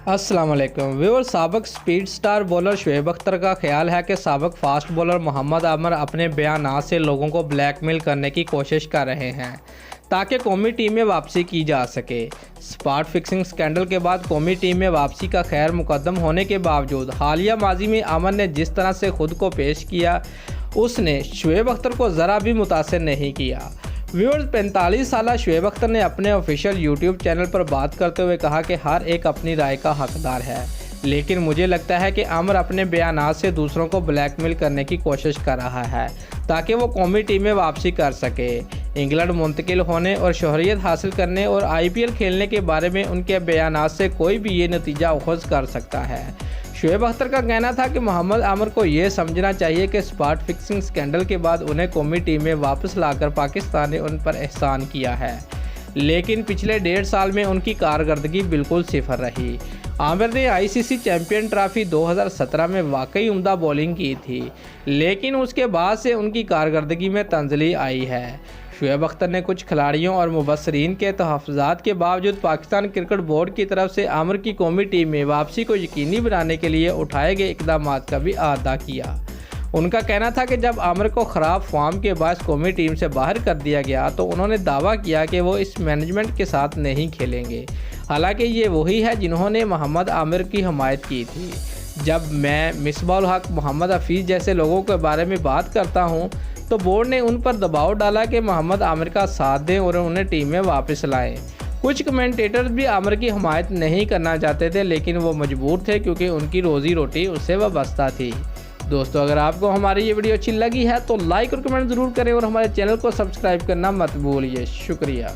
अस्सलाम वालेकुम व्यूअर। साबिक speed star bowler Shoaib Akhtar का ख्याल है कि साबिक फास्ट बॉलर मोहम्मद आमिर अपने बयानात से लोगों को ब्लैकमेल करने की कोशिश कर रहे हैं ताकि कौमी टीम में वापसी की जा सके। स्पॉट फिक्सिंग स्कैंडल के बाद कौमी टीम में वापसी का खैर मुकद्दम होने के बावजूद हालिया माजी में आमिर ने जिस तरह से खुद को पेश किया उसने शुएब अख्तर को ज़रा भी मुतासिर नहीं किया। व्यूअर्स, 45 साल शुएब अख्तर ने अपने ऑफिशियल यूट्यूब चैनल पर बात करते हुए कहा कि हर एक अपनी राय का हकदार है, लेकिन मुझे लगता है कि आमिर अपने बयानात से दूसरों को ब्लैकमेल करने की कोशिश कर रहा है ताकि वो कौमी टीम में वापसी कर सके। इंग्लैंड मुंतकिल होने और शोहरियत हासिल करने और IPL खेलने के बारे में उनके बयानात से कोई भी ये नतीजा अखज़ कर सकता है। शुएब अख्तर का कहना था कि मोहम्मद आमिर को ये समझना चाहिए कि स्पॉट फिक्सिंग स्कैंडल के बाद उन्हें कौमी टीम में वापस लाकर पाकिस्तान ने उन पर एहसान किया है, लेकिन पिछले 1.5 साल में उनकी कारकर्दगी बिल्कुल सिफर रही। आमिर ने ICC चैम्पियन ट्रॉफी 2017 में वाकई उम्दा बॉलिंग की थी, लेकिन उसके बाद से उनकी कारकर्दगी में तंजली आई है। शुएब अख्तर ने कुछ खिलाड़ियों और मुबस्सरीन के तहफ़्फ़ुज़ात के बावजूद पाकिस्तान क्रिकेट बोर्ड की तरफ से आमिर की कौमी टीम में वापसी को यकीनी बनाने के लिए उठाए गए इक़दाम का भी अदा किया। उनका कहना था कि जब आमिर को ख़राब फॉर्म के बायस कौमी टीम से बाहर कर दिया गया तो उन्होंने दावा किया कि वो इस मैनेजमेंट के साथ नहीं खेलेंगे। हालांकि ये वही है जिन्होंने मोहम्मद आमिर की हमायत की थी। जब मैं मिसबाह उल हक, मोहम्मद हफीज़ जैसे लोगों के बारे में बात करता हूँ तो बोर्ड ने उन पर दबाव डाला कि मोहम्मद आमिर का साथ दें और उन्हें टीम में वापस लाएं। कुछ कमेंटेटर्स भी आमिर की हमायत नहीं करना चाहते थे, लेकिन वो मजबूर थे क्योंकि उनकी रोज़ी रोटी उससे वाबस्ता थी। दोस्तों, अगर आपको हमारी ये वीडियो अच्छी लगी है तो लाइक और कमेंट ज़रूर करें और हमारे चैनल को सब्सक्राइब करना मत भूलिए। शुक्रिया।